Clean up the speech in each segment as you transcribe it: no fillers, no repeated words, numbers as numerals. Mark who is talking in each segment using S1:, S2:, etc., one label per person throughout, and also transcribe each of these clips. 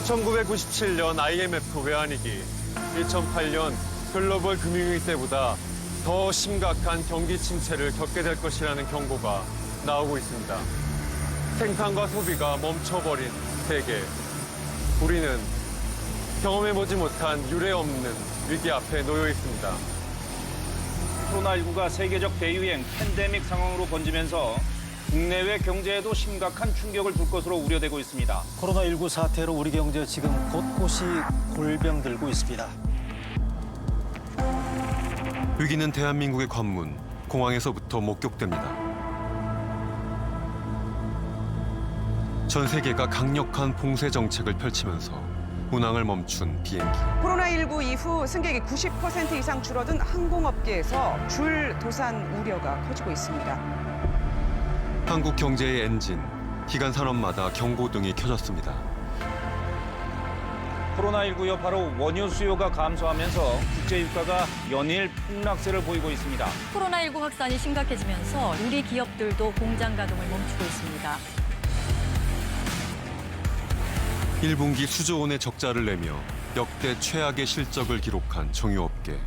S1: 1997년 IMF 외환위기, 2008년 글로벌 금융위기 때보다 더 심각한 경기 침체를 겪게 될 것이라는 경고가 나오고 있습니다. 생산과 소비가 멈춰버린 세계. 우리는 경험해보지 못한 유례 없는 위기 앞에 놓여 있습니다.
S2: 코로나19가 세계적 대유행 팬데믹 상황으로 번지면서 국내외 경제에도 심각한 충격을 줄 것으로 우려되고 있습니다.
S3: 코로나19 사태로 우리 경제 지금 곳곳이 골병들고 있습니다.
S1: 위기는 대한민국의 관문, 공항에서부터 목격됩니다. 전 세계가 강력한 봉쇄 정책을 펼치면서 운항을 멈춘 비행기.
S4: 코로나19 이후 승객이 90% 이상 줄어든 항공업계에서 줄 도산 우려가 커지고 있습니다.
S1: 한국 경제의 엔진, 기간 산업마다 경고등이 켜졌습니다.
S2: 코로나19 여파로 원유 수요가 감소하면서 국제 유가가 연일 폭락세를 보이고 있습니다.
S5: 코로나19 확산이 심각해지면서 우리 기업들도 공장 가동을 멈추고 있습니다.
S1: 1분기 수조 원의 적자를 내며 역대 최악의 실적을 기록한 정유업계.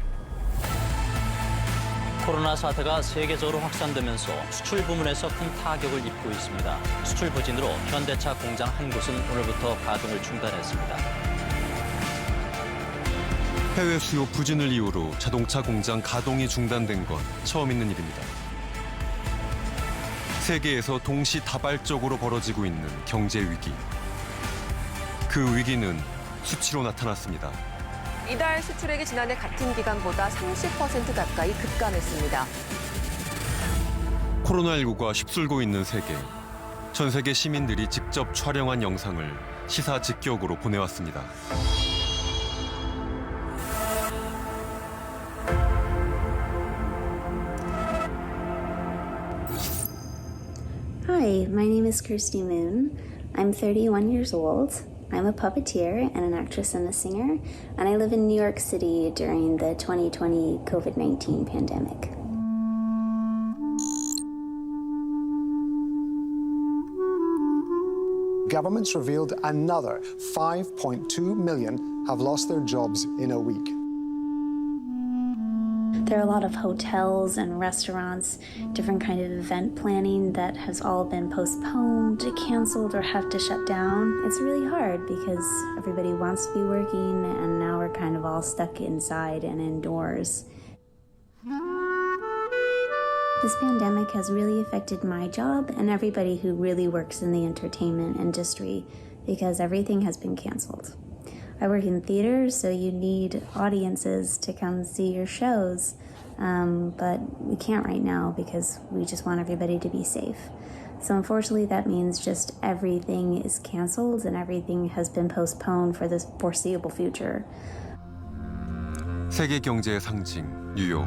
S6: 코로나 사태가 세계적으로 확산되면서 수출 부문에서 큰 타격을 입고 있습니다. 수출 부진으로 현대차 공장 한 곳은 오늘부터 가동을 중단했습니다.
S1: 해외 수요 부진을 이유로 자동차 공장 가동이 중단된 건 처음 있는 일입니다. 세계에서 동시다발적으로 벌어지고 있는 경제 위기. 그 위기는 수치로 나타났습니다.
S7: 이달 수출액이 지난해 같은 기간보다 30% 가까이 급감했습니다.
S1: 코로나19가 휩쓸고 있는 세계. 전 세계 시민들이 직접 촬영한 영상을 시사 직격으로 보내왔습니다.
S8: Hi, my name is Kirsty Moon. I'm 31 years old. I'm a puppeteer and an actress and a singer, and I live in New York City during the 2020 COVID-19 pandemic.
S9: Governments revealed another 5.2 million have lost their jobs in a week.
S8: There are a lot of hotels and restaurants, different kind of event planning that has all been postponed, canceled, or have to shut down. It's really hard because everybody wants to be working, and now we're kind of all stuck inside and indoors. This pandemic has really affected my job and everybody who really works in the entertainment industry because everything has been canceled. I work in theater, so you need audiences to come see your shows, but we can't right now because we just want everybody to be safe. So unfortunately, that means just everything is canceled and everything has been postponed for the foreseeable future.
S1: 세계 경제의 상징, 뉴욕.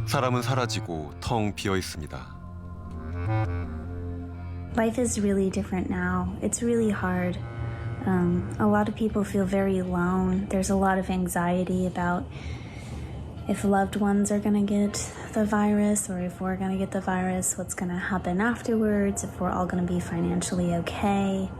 S1: 사람은 사라지고 텅 비어 있습니다.
S8: Life is really different now. It's really hard. A lot of people feel very alone. There's a lot of anxiety about if loved ones are going to get the virus or if we're going to get the virus, what's going to happen afterwards, if we're all going to be financially okay.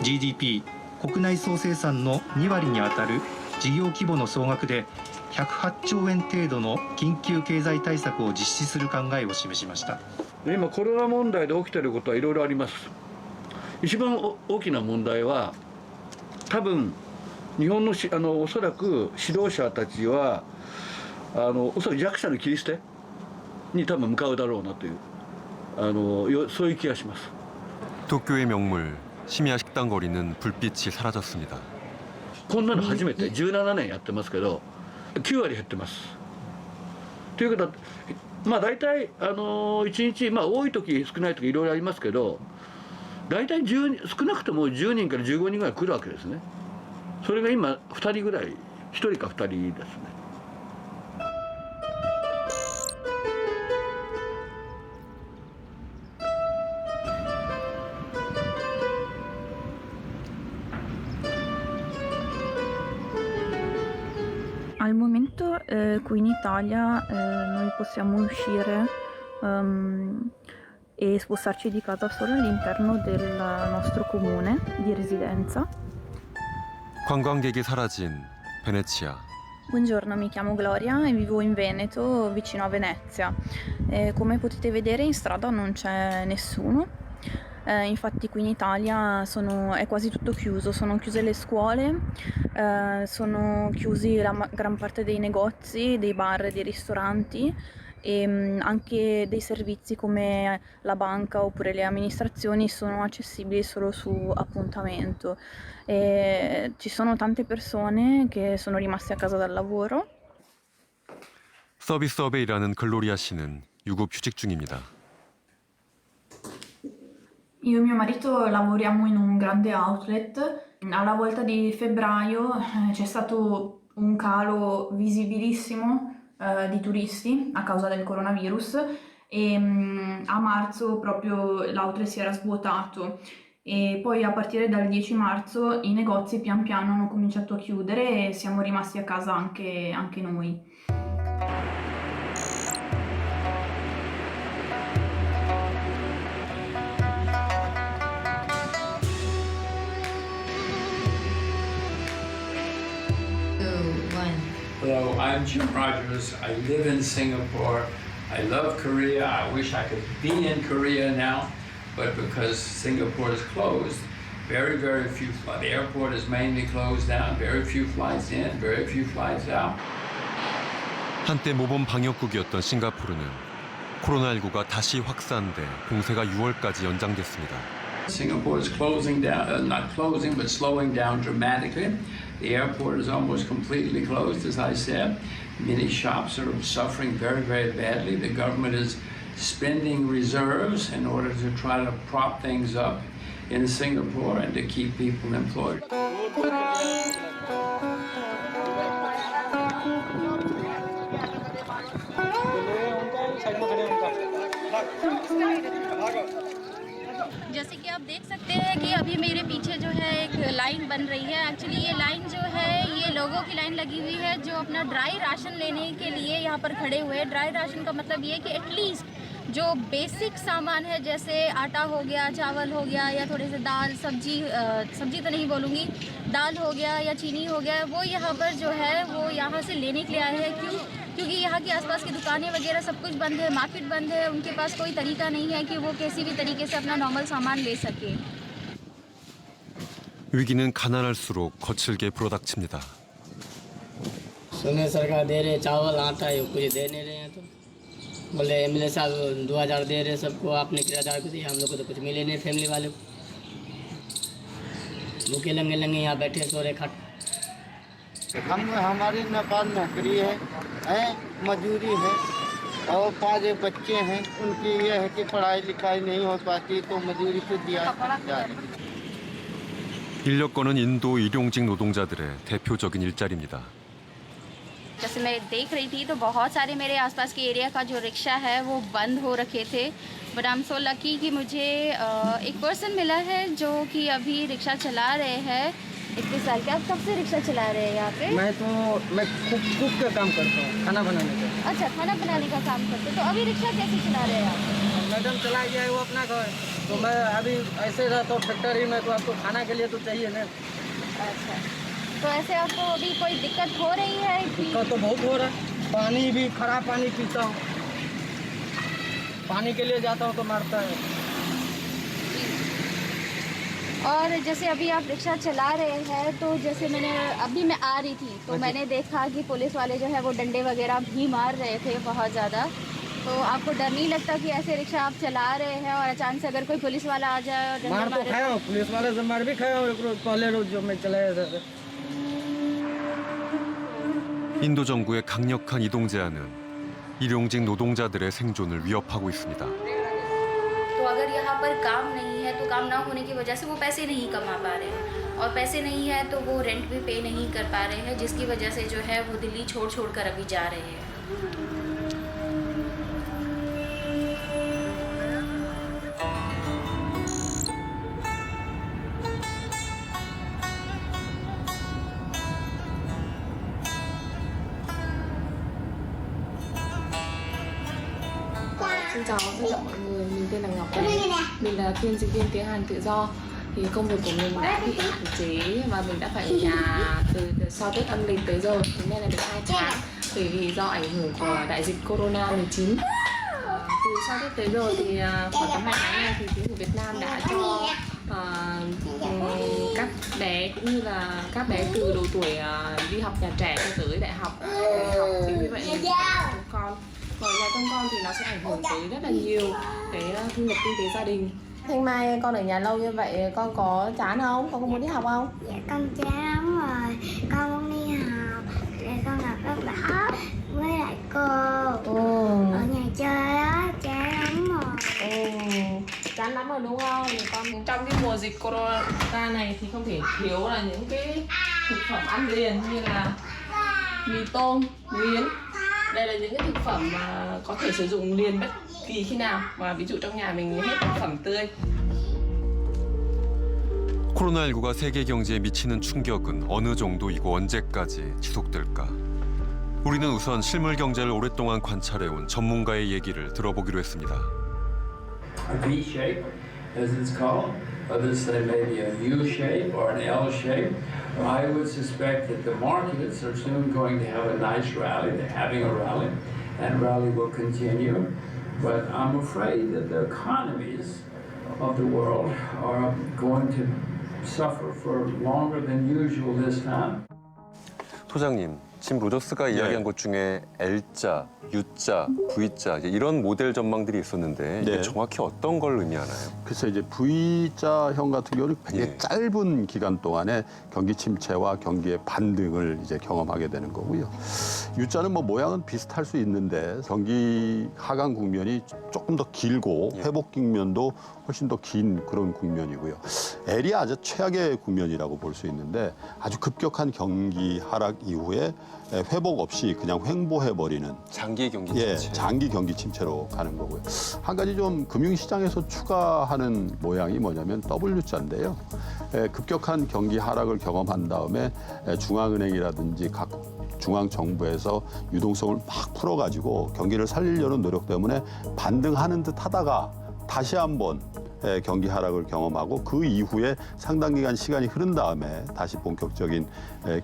S10: GDP 国内総生産の2割にあたる事業規模の総額で108兆円程度の緊急経済対策を実施する考えを示しました。
S11: 今コロナ問題で起きていることはいろいろあります。一番大きな問題は多分日本のおそらく指導者たちはおそらく弱者の切り捨てに多分向かうだろうなというそういう気がします。
S1: 도쿄의 명물, 심야 식당 거리는 불빛이 사라졌습니다.
S11: こんなの初めて17年やってますけど9割減ってます。ということはまあ大体1日多い時少ない時いろいろありますけど大体少なくとも10人から15人ぐらい来るわけですね。それが今2人ぐらい1人か2人ですね。
S12: momento qui in Italia noi possiamo uscire e spostarci di casa solo all'interno del nostro comune di residenza.
S1: 관광객이 사라진 베네치아.
S12: Buongiorno, mi chiamo Gloria e vivo in Veneto, vicino a Venezia. Come potete vedere in strada non c'è nessuno. Infatti qui in Italia è quasi tutto chiuso, sono chiuse le scuole, sono chiusi la gran parte dei negozi, dei bar e dei ristoranti e anche dei servizi come la banca oppure le amministrazioni sono accessibili solo su appuntamento. Ci sono tante persone che sono rimaste a casa dal lavoro.
S1: 서비스업에 일하는 글로리아 씨는 유급 휴직 중입니다.
S12: Io e mio marito lavoriamo in un grande outlet. Alla volta di febbraio c'è stato un calo visibilissimo di turisti a causa del coronavirus e a marzo proprio l'outlet si era svuotato e poi a partire dal 10 marzo i negozi pian piano hanno cominciato a chiudere e siamo rimasti a casa anche noi.
S13: Hello, I'm Jim Rogers. I live in Singapore. I love Korea. I wish I could be in Korea now, but because Singapore is closed, very, very few flights. The airport is mainly closed down. Very few flights in, very few flights out.
S1: 한때 모범 방역국이었던 싱가포르는 코로나19가 다시 확산돼 봉쇄가 6월까지 연장됐습니다.
S13: Singapore is closing down, not closing, but slowing down dramatically. The airport is almost completely closed, as I said. Many shops are suffering very, very badly. The government is spending reserves in order to try to prop things up in Singapore and to keep people employed.
S5: जैसे कि आप देख सकते हैं कि अभी मेरे पीछे जो है एक लाइन बन रही है। एक्चुअली ये लाइन जो है ये लोगों की लाइन लगी हुई है जो अपना ड्राई राशन लेने के लिए यहाँ पर खड़े हुए हैं। ड्राई राशन का मतलब ये कि एटलीस्ट जो बेसिक सामान है जैसे आटा हो गया, चावल हो गया या थोड़े से दाल, सब्जी तो नहीं बोलूँगी, दाल हो गया या चीनी हो गया, वो यहाँ पर जो है वो यहाँ से लेने के लिए आए हैं। क्योंकि यहाँ के आसपास की दुकानें वगैरह सब कुछ बंद है, मार्केट बंद है, उनके पास कोई तरीका नहीं है कि वो किसी भी तरीके से अपना नॉर्मल सामान ले सके।
S1: 위기는 가난할수록 거칠게 불어닥칩니다.
S14: सुने सरकार दे रहे चावल आटा है कुछ दे नहीं रहे हैं तो बोले एमएलए साहब 2000 दे रहे सबको, आपने किराएदार को दिया, हम लोग को तो कुछ मिले नहीं, फैमिली वाले को भूखे लंगे लंगे यहाँ बैठे सो रहे खट।
S15: हमारी नेपाल नौकरी है मजदूरी है और 5 बच्चे हैं, उनकी यह है कि पढ़ाई लिखाई नहीं हो पाती तो मजदूरी से दिया जा रही है।
S1: 인력거는 인도 일용직 노동자들의 대표적인 일자리입니다.
S16: जैसे मैं देख रही थी तो बहुत सारे मेरे आसपास के एरिया का जो रिक्शा है वो बंद हो रखे थे, but I am so lucky कि मुझे एक पर्सन मिला है जो कि अभी रिक्शा चला रहे हैं। 21 साल के। आप कब से रिक्शा चला रहे हैं यहाँ पे?
S15: मैं कुक का काम करता हूँ, खाना बनाने का।
S16: अच्छा, खाना बनाने का काम करते हैं। तो अभी रिक्शा कैसे चला रहे हैं आप?
S15: मैडम चला गया है वो अपना घर, तो मैं अभी ऐसे रहता हूँ फैक्ट्री में, तो आपको खाना के लिए तो चाहिए ना।
S16: अच्छा, तो ऐसे आपको अभी कोई दिक्कत हो रही है?
S15: दिक्कत तो बहुत हो रहा है, पानी भी खराब पानी पीता हूँ, पानी के लिए जाता हूँ तो मारता है।
S16: और जैसे अभी आप रिक्शा चला रहे हैं तो जैसे अभी मैं आ रही थी तो मैंने देखा कि पुलिस वाले जो है वो डंडे वगैरह भी मार रहे थे बहुत ज़्यादा। तो आपको डर नहीं लगता कि ऐसे रिक्शा आप चला रहे हैं और अचानक से अगर कोई पुलिस वाला आ जाए और
S15: मार तो खाया हूँ, पुलिस वाले से मार भी खाया हूँ पहले रोज जो मैं चलाया था।
S1: 인도 정부의 강력한 이동 제한은 일용직 노동자들의 생존을 위협하고 있습니다.
S16: तो अगर यहाँ पर काम नहीं है तो काम ना होने की वजह से वो पैसे नहीं कमा पा रहे हैं और पैसे नहीं है तो वो रेंट भी पे नहीं कर पा रहे हैं, जिसकी वजह से जो है वो दिल्ली छोड़ कर अभी जा रहे हैं।
S17: Xin chào tất cả mọi người, mình tên là Ngọc Anh. Mình là phiên dịch viên tiếng Hàn tự do. Thì công việc của mình đã bị hạn chế và mình đã phải ở nhà từ sau Tết âm lịch tới giờ, thế nên là được 2 tháng bởi vì do ảnh hưởng của đại dịch Corona 19. Từ sau Tết tới giờ thì khoảng tầm 2 tháng này thì chính phủ Việt Nam đã cho các bé cũng như là các bé từ độ tuổi đi học nhà trẻ cho tới đại học chính vì vậy mình trông con ở nhà trông con thì nó sẽ ảnh hưởng tới rất là nhiều cái thu nhập kinh tế gia đình. Thanh Mai, con ở nhà lâu như vậy con có chán không? Con có muốn đi học không?
S18: Dạ con chán lắm rồi, con muốn đi học để con gặp các bạn với lại cô. Ở nhà chơi á, chán lắm rồi.
S17: Chán lắm rồi đúng không? Thì con trong cái mùa dịch Corona này thì không thể thiếu là những cái thực phẩm ăn liền như là mì tôm, miến. Đây là những cái thực phẩm mà có thể sử dụng liền bất kỳ khi nào, và ví dụ trong nhà mình hết thực phẩm tươi.
S1: 코로나19가 세계 경제에 미치는 충격은 어느 정도이고 언제까지 지속될까? 우리는 우선 실물 경제를 오랫동안 관찰해온 전문가의 얘기를 들어보기로 했습니다.
S13: A V shape, as it's called. Others say maybe a U shape or an L shape. I would suspect that the markets are soon going to have a nice rally. They're having a rally, and rally will continue. But I'm afraid that the economies of the world are going to suffer for longer than usual this time.
S1: 소장님, 지금 로저스가 이야기한 것 중에 L자, U자, V자 이런 모델 전망들이 있었는데 이게 정확히 어떤 걸 의미하나요?
S19: 글쎄 이제 V자형 같은 경우는 굉장히 짧은 기간 동안에 경기 침체와 경기의 반등을 이제 경험하게 되는 거고요. U자는 뭐 모양은 비슷할 수 있는데 경기 하강 국면이 조금 더 길고 회복 국면도 훨씬 더 긴 그런 국면이고요. L이 아주 최악의 국면이라고 볼 수 있는데 아주 급격한 경기 하락 이후에 회복 없이 그냥 횡보해버리는
S1: 장기 경기 침체.
S19: 장기 경기 침체로 가는 거고요. 한 가지 좀 금융시장에서 추가하는 모양이 뭐냐면 W자인데요. 급격한 경기 하락을 경험한 다음에 중앙은행이라든지 각 중앙정부에서 유동성을 막 풀어가지고 경기를 살리려는 노력 때문에 반등하는 듯 하다가 다시 한번 경기 하락을 경험하고 그 이후에 상당 기간 시간이 흐른 다음에 다시 본격적인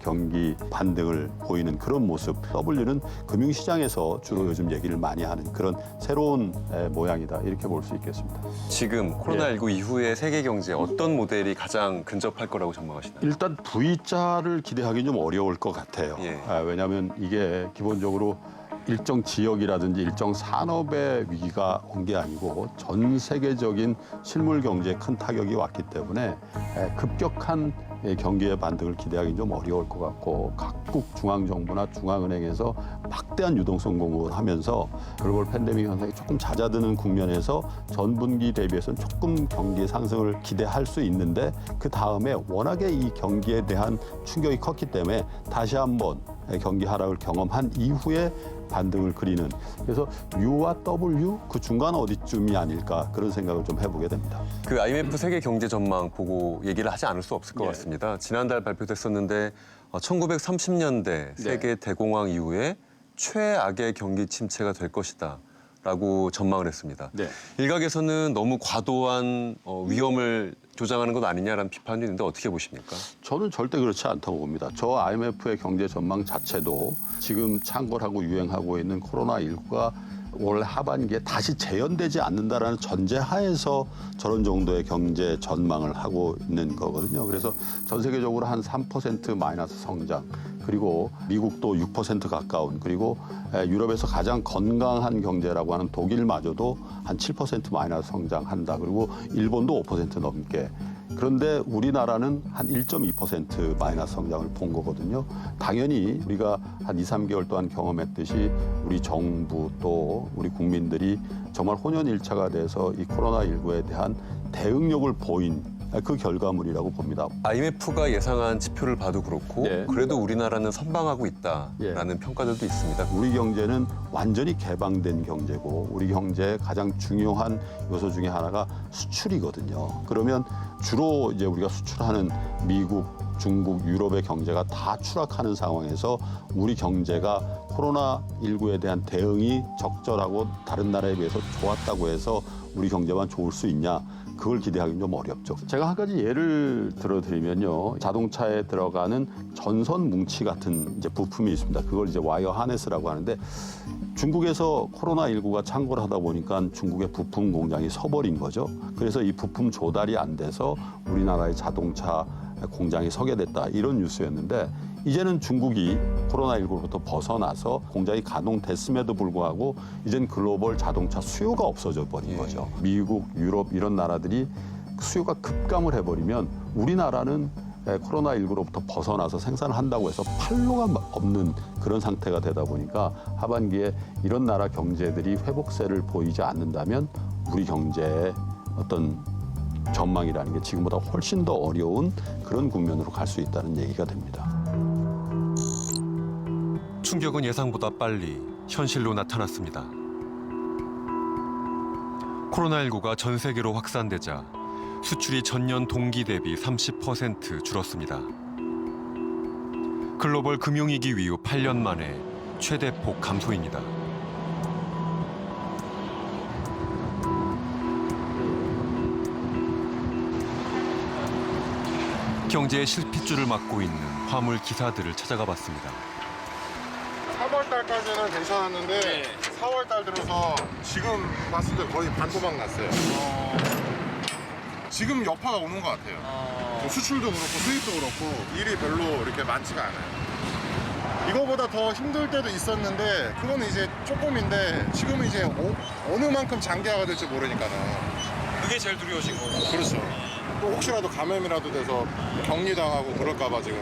S19: 경기 반등을 보이는 그런 모습. W는 금융시장에서 주로 요즘 얘기를 많이 하는 그런 새로운 모양이다 이렇게 볼 수 있겠습니다.
S1: 지금 코로나19 이후의 세계 경제 어떤 모델이 가장 근접할 거라고 전망하시나요?
S19: 일단 V자를 기대하기는 좀 어려울 것 같아요. 왜냐하면 이게 기본적으로 일정 지역이라든지 일정 산업의 위기가 온 게 아니고 전 세계적인 실물 경제에 큰 타격이 왔기 때문에 급격한 경기의 반등을 기대하기는 좀 어려울 것 같고 각국 중앙정부나 중앙은행에서 막대한 유동성 공급을 하면서 글로벌 팬데믹 현상이 조금 잦아드는 국면에서 전분기 대비해서는 조금 경기의 상승을 기대할 수 있는데 그 다음에 워낙에 이 경기에 대한 충격이 컸기 때문에 다시 한번 경기 하락을 경험한 이후에 반등을 그리는 그래서 U와 W 그 중간 어디쯤이 아닐까 그런 생각을 좀 해보게 됩니다.
S1: 그 IMF 세계 경제 전망 보고 얘기를 하지 않을 수 없을 것 같습니다. 지난달 발표됐었는데 1930년대 세계 대공황 이후에 최악의 경기 침체가 될 것이다. 라고 전망을 했습니다. 일각에서는 너무 과도한 위험을 조장하는 것 아니냐라는 비판도 있는데 어떻게 보십니까?
S19: 저는 절대 그렇지 않다고 봅니다. 저 IMF의 경제 전망 자체도 지금 창궐하고 유행하고 있는 코로나19가 올 하반기에 다시 재현되지 않는다라는 전제하에서 저런 정도의 경제 전망을 하고 있는 거거든요. 그래서 전 세계적으로 한 3% 마이너스 성장, 그리고 미국도 6% 가까운, 그리고 유럽에서 가장 건강한 경제라고 하는 독일마저도 한 7% 마이너스 성장한다. 그리고 일본도 5% 넘게. 그런데 우리나라는 한 1.2% 마이너스 성장을 본 거거든요. 당연히 우리가 한 2, 3개월 동안 경험했듯이 우리 정부 또 우리 국민들이 정말 혼연일체가 돼서 이 코로나19에 대한 대응력을 보인 그 결과물이라고 봅니다.
S1: IMF가 예상한 지표를 봐도 그렇고 그래도 우리나라는 선방하고 있다라는 평가들도 있습니다.
S19: 우리 경제는 완전히 개방된 경제고 우리 경제의 가장 중요한 요소 중에 하나가 수출이거든요. 그러면 주로 이제 우리가 수출하는 미국, 중국, 유럽의 경제가 다 추락하는 상황에서 우리 경제가 코로나19에 대한 대응이 적절하고 다른 나라에 비해서 좋았다고 해서 우리 경제만 좋을 수 있냐? 그걸 기대하기는 좀 어렵죠. 제가 한 가지 예를 들어드리면요. 자동차에 들어가는 전선 뭉치 같은 이제 부품이 있습니다. 그걸 이제 와이어 하네스라고 하는데 중국에서 코로나19가 창궐 하다 보니까 중국의 부품 공장이 서버린 거죠. 그래서 이 부품 조달이 안 돼서 우리나라의 자동차 공장이 서게 됐다. 이런 뉴스였는데 이제는 중국이 코로나19로부터 벗어나서 공장이 가동됐음에도 불구하고 이젠 글로벌 자동차 수요가 없어져 버린 거죠. 미국, 유럽 이런 나라들이 수요가 급감을 해버리면 우리나라는 코로나19로부터 벗어나서 생산을 한다고 해서 판로가 없는 그런 상태가 되다 보니까 하반기에 이런 나라 경제들이 회복세를 보이지 않는다면 우리 경제의 어떤 전망이라는 게 지금보다 훨씬 더 어려운 그런 국면으로 갈 수 있다는 얘기가 됩니다.
S1: 충격은 예상보다 빨리 현실로 나타났습니다. 코로나19가 전 세계로 확산되자 수출이 전년 동기 대비 30% 줄었습니다. 글로벌 금융위기 이후 8년 만에 최대폭 감소입니다. 경제의 실핏줄을 맡고 있는 화물 기사들을 찾아가 봤습니다.
S20: 3월 달까지는 괜찮았는데 4월 달 들어서 지금 봤을 때 거의 반토막 났어요. 지금 여파가 오는 것 같아요. 수출도 그렇고 수입도 그렇고 일이 별로 이렇게 많지가 않아요. 이거보다 더 힘들 때도 있었는데 그거는 이제 조금인데 지금은 이제 어느 만큼 장기화가 될지 모르니까는
S1: 그게 제일 두려우신 거고.
S20: 그렇죠. 또 혹시라도 감염이라도 돼서 격리당하고 그럴까 봐 지금.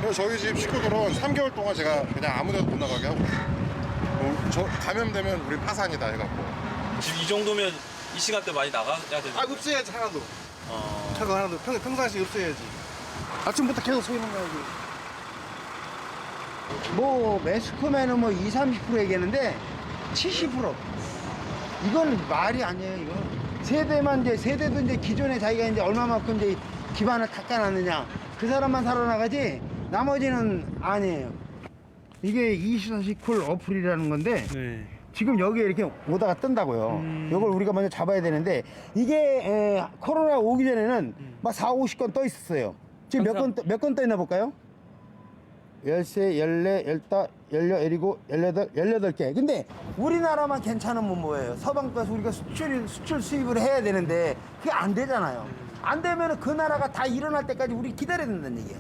S20: 그래서 저희 집 식구들은 3개월 동안 제가 그냥 아무 데도 못 나가게 하고 저 감염되면 우리 파산이다 해갖고.
S21: 지금 이 정도면 이 시간대 많이 나가야 되는.
S20: 아 없애야지 하나도. 차가 하나도 평상시 없애야지. 아침부터 계속 서 있는 거야 이게.
S15: 뭐 매스컴에는 뭐 20-30% 얘기하는데 70%. 이건 말이 아니에요. 이거 세대만 이제 세대도 이제 기존에 자기가 이제 얼마만큼 이제 기반을 닦아놨느냐 그 사람만 살아나가지 나머지는 아니에요. 이게 24시 쿨 어플이라는 건데 지금 여기에 이렇게 오다가 뜬다고요. 이걸 우리가 먼저 잡아야 되는데 이게 코로나 오기 전에는 막 40-50건 떠 있었어요. 지금 몇 건 떠 있나 볼까요? 13, 14, 15, 17, 18개. 근데 우리나라만 괜찮으면 뭐예요? 서방에서 우리가 수출 수입을 해야 되는데 그게 안 되잖아요. 안 되면 그 나라가 다 일어날 때까지 우리 기다려야 된다는 얘기예요.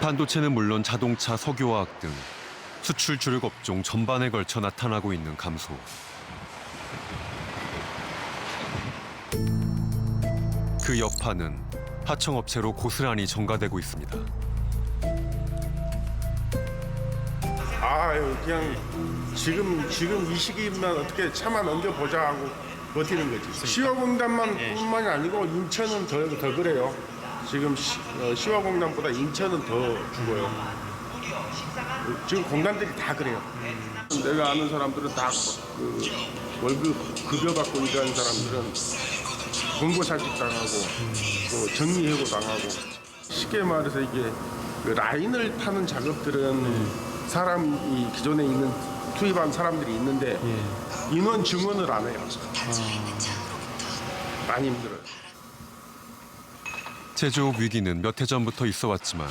S1: 반도체는 물론 자동차, 석유화학 등 수출 주력 업종 전반에 걸쳐 나타나고 있는 감소. 그 여파는 하청업체로 고스란히 전가되고 있습니다.
S20: 아유 그냥 지금 이 시기만 어떻게 참아 넘겨보자 하고 버티는 거지. 시화공단만 뿐만이 아니고 인천은 더 그래요. 지금 시화공단보다 인천은 더 죽어요. 지금 공단들이 다 그래요. 내가 아는 사람들은 다 월급 급여 받고 일하는 사람들은 공고사직 당하고 또 정리해고 당하고 쉽게 말해서 이게 그 라인을 타는 작업들은 사람이 기존에 있는 투입한 사람들이 있는데 인원 증원을 안 해요. 많이 힘들어요.
S1: 제조업 위기는 몇 해 전부터 있어 왔지만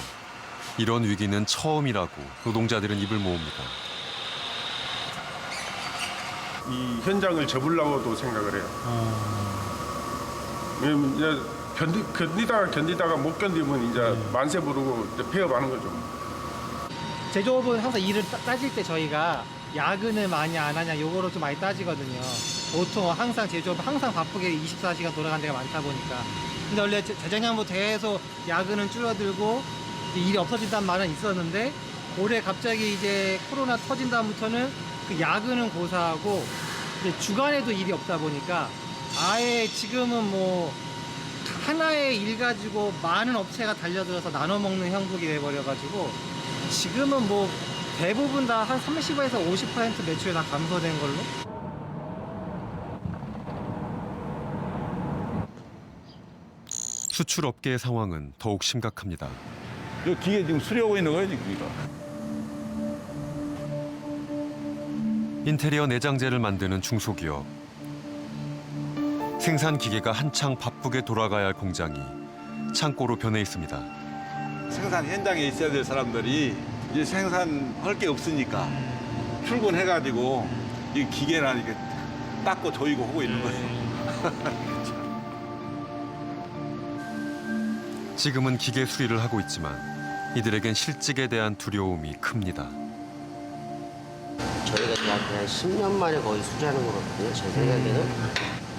S1: 이런 위기는 처음이라고 노동자들은 입을 모읍니다.
S20: 이 현장을 접으려고도 생각을 해요. 왜냐면 이제 견디다가 못 견디면 이제 만세 부르고 이제 폐업하는 거죠.
S22: 제조업은 항상 일을 따질 때 저희가 야근을 많이 안 하냐 요거로 좀 많이 따지거든요. 보통 항상 제조업은 항상 바쁘게 24시간 돌아가는 데가 많다 보니까. 근데 원래 재작년부터 계속 야근은 줄어들고 일이 없어진다는 말은 있었는데 올해 갑자기 이제 코로나 터진 다음부터는 그 야근은 고사하고 이제 주간에도 일이 없다 보니까 아예 지금은 뭐 하나의 일 가지고 많은 업체가 달려들어서 나눠 먹는 형국이 돼버려가지고 지금은 뭐 대부분 다 한 30에서 50% 매출이 다 감소된 걸로.
S1: 수출업계의 상황은 더욱 심각합니다.
S11: 이 기계 지금 수리하고 있는 거예요, 지금 이거.
S1: 인테리어 내장재를 만드는 중소기업. 생산 기계가 한창 바쁘게 돌아가야 할 공장이 창고로 변해 있습니다.
S3: 생산 현장에 있어야 될 사람들이 이제 생산할 게 없으니까 출근해가지고 이 기계나 이렇게 닦고 조이고 하고 있는 거예요.
S1: 지금은 기계 수리를 하고 있지만 이들에겐 실직에 대한 두려움이 큽니다.
S4: 저희가 약 10년 만에 거의 수리하는 거거든요. 제 생각에는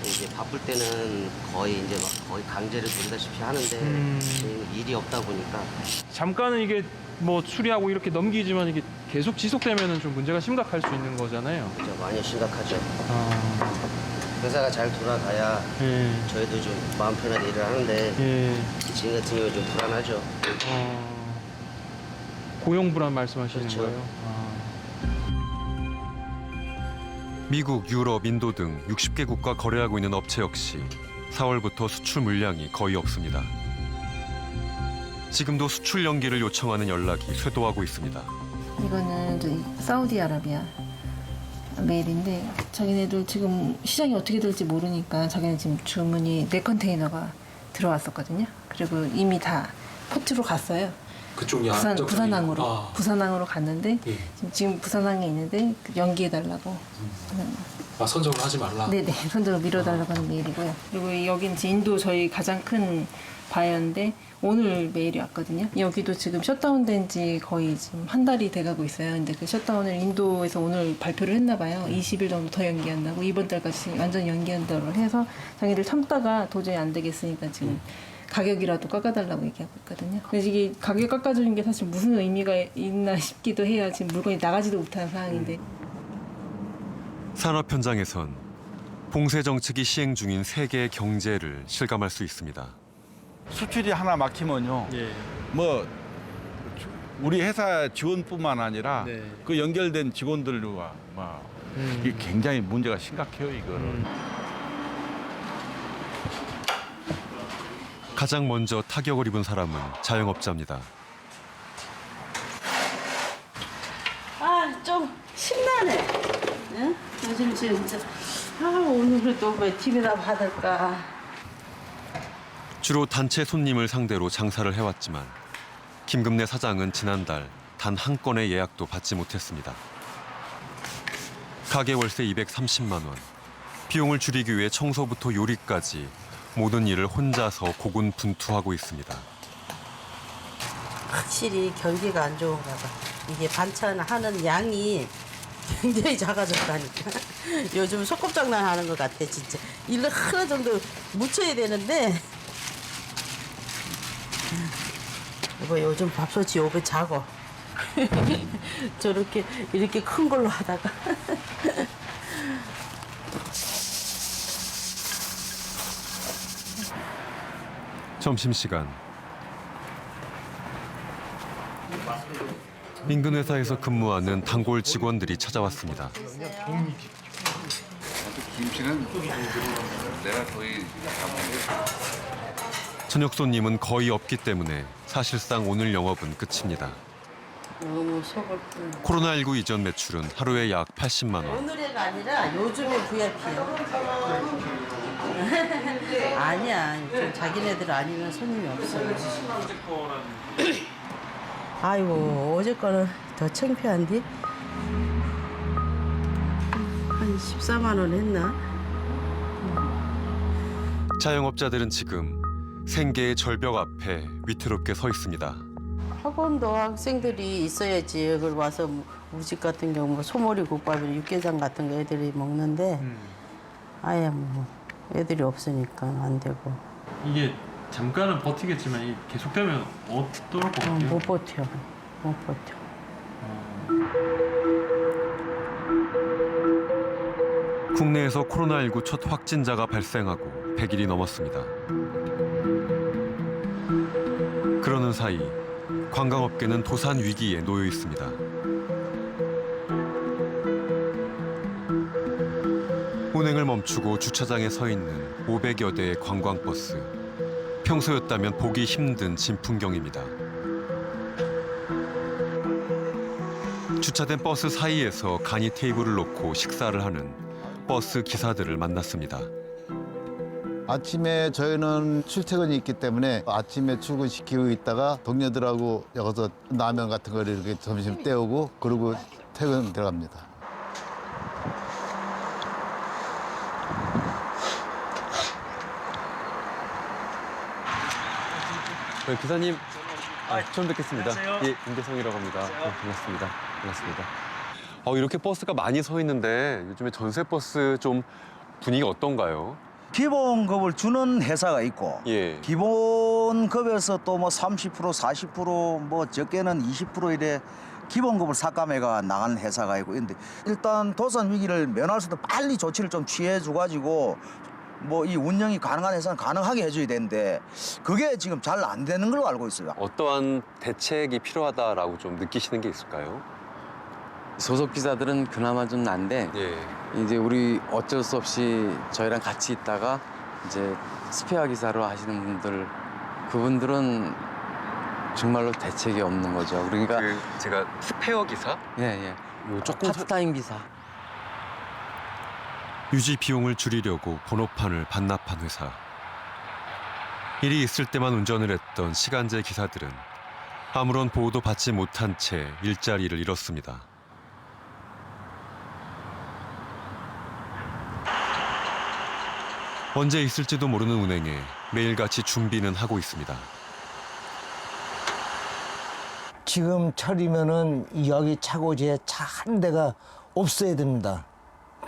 S4: 이제 바쁠 때는 거의 이제 막 거의 강제를 돌리다시피 하는데 지금 일이 없다 보니까
S23: 잠깐은 이게 뭐 수리하고 이렇게 넘기지만 이게 계속 지속되면은 좀 문제가 심각할 수 있는 거잖아요.
S4: 그렇죠. 많이 심각하죠. 회사가 잘 돌아가야 저희도 좀 마음 편하게 일을 하는데 지금 같은 경우는 좀 불안하죠.
S23: 고용 불안 말씀하시는
S4: 그렇죠.
S23: 거예요?
S1: 미국, 유럽, 인도 등 60개국과 거래하고 있는 업체 역시 4월부터 수출 물량이 거의 없습니다. 지금도 수출 연기를 요청하는 연락이 쇄도하고 있습니다.
S24: 이거는 저희 사우디아라비아 메일인데 자기네들 지금 시장이 어떻게 될지 모르니까 자기네 지금 주문이 4컨테이너가 들어왔었거든요. 그리고 이미 다 포트로 갔어요.
S25: 그쪽이
S24: 부산항으로 부산항으로 갔는데 지금 부산항에 있는데 연기해달라고.
S25: 선적을 하지 말라.
S24: 네네, 선적을 미뤄달라고 하는 메일이고요. 그리고 여긴 이제 인도 저희 가장 큰 바이어인데 오늘 메일이 왔거든요. 여기도 지금 셧다운된 지 거의 지금 한 달이 돼가고 있어요. 근데 그 셧다운을 인도에서 오늘 발표를 했나 봐요. 20일 정도 더 연기한다고, 이번 달까지 완전 연기한다고 해서 자기들 참다가 도저히 안 되겠으니까 지금 가격이라도 깎아달라고 얘기하고 있거든요. 그래서 이게 가격 깎아주는 게 사실 무슨 의미가 있나 싶기도 해요. 지금 물건이 나가지도 못하는 상황인데.
S1: 산업 현장에선 봉쇄 정책이 시행 중인 세계의 경제를 실감할 수 있습니다.
S3: 수출이 하나 막히면요. 뭐 우리 회사 직원뿐만 아니라 그 연결된 직원들과 막 이게 굉장히 문제가 심각해요, 이거는.
S1: 가장 먼저 타격을 입은 사람은 자영업자입니다.
S26: 좀 심란해. 응? 요즘 진짜 오늘은 또 왜 TV나 받을까.
S1: 주로 단체 손님을 상대로 장사를 해왔지만 김금래 사장은 지난달 단 한 건의 예약도 받지 못했습니다. 가게 월세 230만 원, 비용을 줄이기 위해 청소부터 요리까지 모든 일을 혼자서 고군분투하고 있습니다.
S26: 확실히 경기가 안 좋은가 봐. 이게 반찬 하는 양이 굉장히 작아졌다니까. 요즘 소꿉장난 하는 것 같아, 진짜. 일을 하나 정도 묻혀야 되는데. 여보, 요즘 밥솥이 요거 작어. 저렇게 이렇게 큰 걸로 하다가.
S1: 점심시간. 인근 회사에서 근무하는 단골 직원들이 찾아왔습니다.
S27: 김치는 내가 거의
S1: 저녁 손님은 거의 없기 때문에 사실상 오늘 영업은 끝입니다.
S26: 너무 속을 뿐.
S1: 코로나19 이전 매출은 하루에 약 80만 원.
S26: 오늘의가 아니라 요즘에 VIP야. 아니야. 좀 자기네들 아니면 손님이 없어. 아이고, 어제 거는 더 창피한데? 한 14만 원 했나?
S1: 자영업자들은 지금 생계의 절벽 앞에 위태롭게 서 있습니다.
S26: 학원도 학생들이 있어야지. 여기 와서 우리 집 같은 경우 소머리국밥이나 육개장 같은 거 애들이 먹는데 아예 뭐 애들이 없으니까 안 되고.
S21: 이게 잠깐은 버티겠지만 이게 계속되면 어떨 것 같아요?
S26: 못 버텨. 못 버텨.
S1: 국내에서 코로나19 첫 확진자가 발생하고 100일이 넘었습니다. 그러는 사이 관광업계는 도산 위기에 놓여 있습니다. 운행을 멈추고 주차장에 서 있는 500여 대의 관광버스. 평소였다면 보기 힘든 진풍경입니다. 주차된 버스 사이에서 간이 테이블을 놓고 식사를 하는 버스 기사들을 만났습니다.
S2: 아침에 저희는 출퇴근이 있기 때문에 아침에 출근시키고 있다가 동료들하고 여기서 라면 같은 거 이렇게 점심 때우고 그러고 퇴근 들어갑니다.
S1: 기사님, 처음 뵙겠습니다. 예, 임대성이라고 합니다. 반갑습니다. 반갑습니다. 이렇게 버스가 많이 서 있는데 요즘에 전세 버스 좀 분위기가 어떤가요?
S6: 기본급을 주는 회사가 있고
S1: 예.
S6: 기본급에서 또 뭐 30%, 40% 뭐 적게는 20% 이래 기본급을 삭감해가 나가는 회사가 있고 근데 일단 도산 위기를 면할 수도 빨리 조치를 좀 취해줘가지고 뭐 이 운영이 가능한 회사는 가능하게 해줘야 되는데 그게 지금 잘 안 되는 걸로 알고 있어요.
S1: 어떠한 대책이 필요하다라고 좀 느끼시는 게 있을까요?
S7: 소속 기사들은 그나마 좀 난데 이제 우리 어쩔 수 없이 저희랑 같이 있다가 이제 스페어 기사로 하시는 분들 그분들은 정말로 대책이 없는 거죠. 그러니까
S1: 제가 스페어 기사?
S7: 예. 조금 파트타임 기사.
S1: 유지 비용을 줄이려고 번호판을 반납한 회사. 일이 있을 때만 운전을 했던 시간제 기사들은 아무런 보호도 받지 못한 채 일자리를 잃었습니다. 언제 있을지도 모르는 운행에 매일같이 준비는 하고 있습니다.
S8: 지금 철이면은 여기 차고지에 차 한 대가 없어야 됩니다.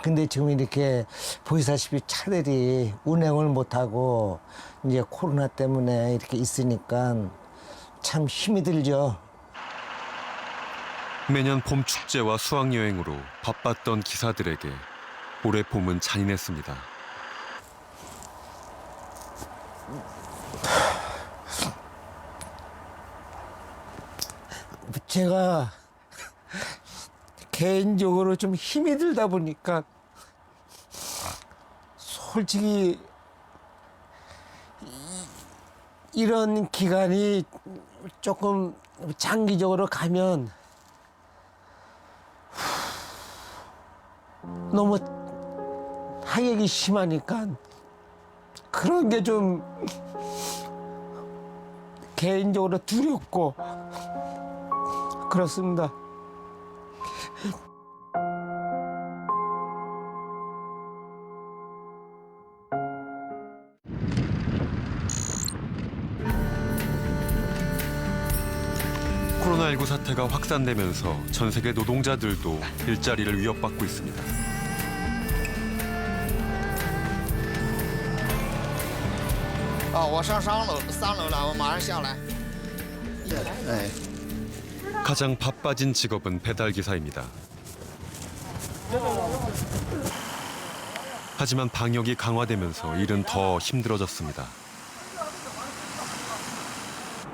S8: 근데 지금 이렇게 보시다시피 차들이 운행을 못하고 이제 코로나 때문에 이렇게 있으니까 참 힘이 들죠.
S1: 매년 봄 축제와 수학여행으로 바빴던 기사들에게 올해 봄은 잔인했습니다.
S8: 제가 개인적으로 좀 힘이 들다 보니까 솔직히 이런 기간이 조금 장기적으로 가면 너무 하객이 심하니까 그런 게 좀 개인적으로 두렵고 그렇습니다.
S1: 코로나19 사태가 확산되면서 전 세계 노동자들도 일자리를 위협받고 있습니다. 가장 바빠진 직업은 배달기사입니다. 하지만 방역이 강화되면서 일은 더 힘들어졌습니다.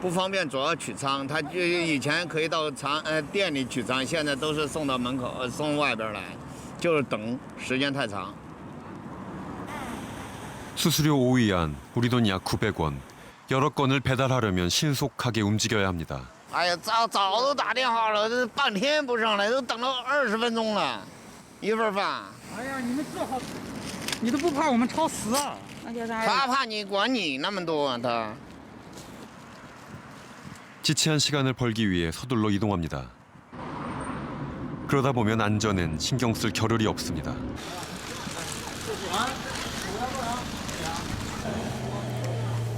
S9: 不方便主要取仓，他就以前可以到店里取仓，现在都是送到门口，送外边来，就是等时间太长。
S1: 수수료 5위안, 우리 돈 약 900원. 여러 건을 배달하려면 신속하게 움직여야 합니다.
S9: 哎呀，早都打电话了，这半天不上来，都等了20分钟了，一份饭。哎呀，你们这好，你都不怕我们超时啊？他怕你管你那么多，他。
S1: 지체한 시간을 벌기 위해 서둘러 이동합니다. 그러다 보면 안전엔 신경 쓸 겨를이 없습니다.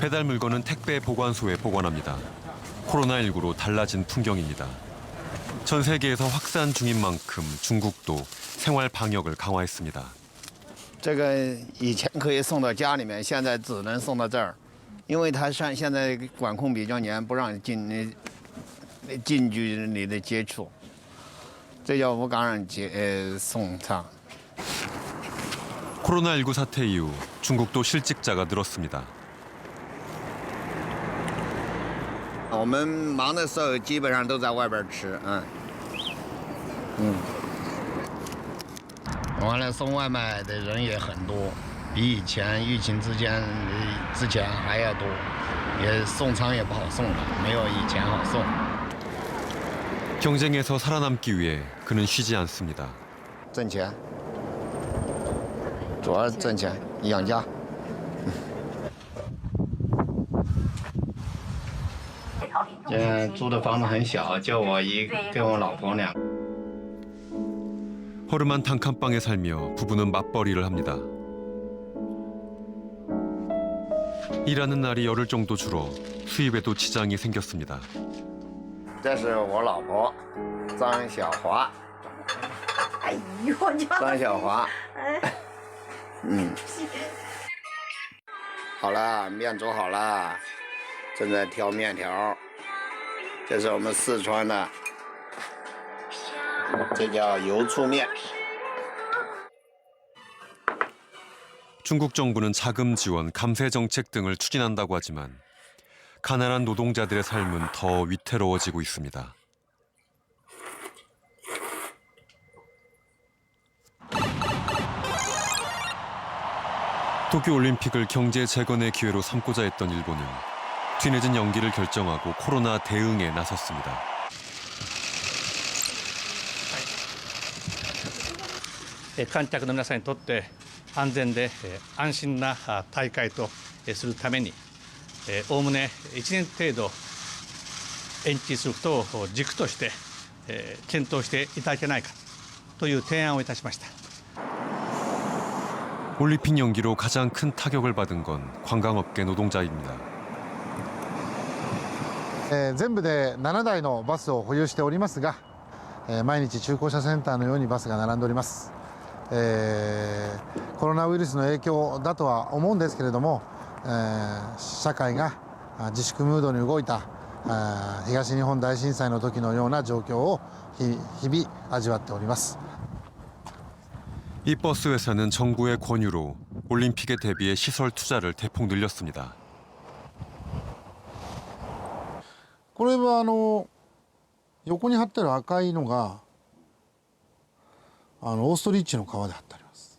S1: 배달 물건은 택배 보관소에 보관합니다. 코로나19로 달라진 풍경입니다. 전 세계에서 확산 중인 만큼 중국도 생활 방역을 강화했습니다.
S9: 这个以前可以送到家里面，现在只能送到这儿。 因为他现在管控比较严，不让近距离的接触，这叫无感染送餐。
S1: 코로나19 사태 이후 중국도 실직자가 늘었습니다.
S9: 我们忙的时候基本上都在外边吃，完了送外卖的人也很多，比以前疫情之前还要多，也送餐也不好送了，没有以前好送。
S1: 경쟁에서 살아남기 위해 그는 쉬지 않습니다.
S9: 挣钱，主要是挣钱养家。现在租的房子很小，就我跟我老婆俩。
S1: 허름한 단칸방에 살며 부부는 맞벌이를 합니다. 일하는 날이 열흘 정도 줄어 수입에도 지장이 생겼습니다.
S9: 这是我老婆张小华。哎呦，张小华。好了，面煮好了，正在挑面条。这是我们四川的，这叫油醋面。
S1: 중국 정부는 자금 지원, 감세 정책 등을 추진한다고 하지만 가난한 노동자들의 삶은 더 위태로워지고 있습니다. 도쿄올림픽을 경제 재건의 기회로 삼고자 했던 일본은 뒤늦은 연기를 결정하고 코로나 대응에 나섰습니다.
S5: 관객の皆さんにとって安全で安心な大会とするためにおおむね1年程度延期することを軸として検討していただけないかという提案をいたしました。
S1: 올림픽 연기로 가장 큰 타격을 받은 건 관광업계 노동자입니다.
S2: 全部で7台のバスを保有しておりますが、毎日中古車センターのようにバスが並んでおります。コロナウイルスの影響だとは思うんですけれども、社会が自粛ムードに動いた東日本大震災の時のような状況を日々味わっております。
S1: 이 버스 회사는 정부의 권유로 올림픽에 대비해 시설 투자를 대폭 늘렸습니다.
S2: これは横に貼ってる赤いのがオーストリッチの革で貼ってあります。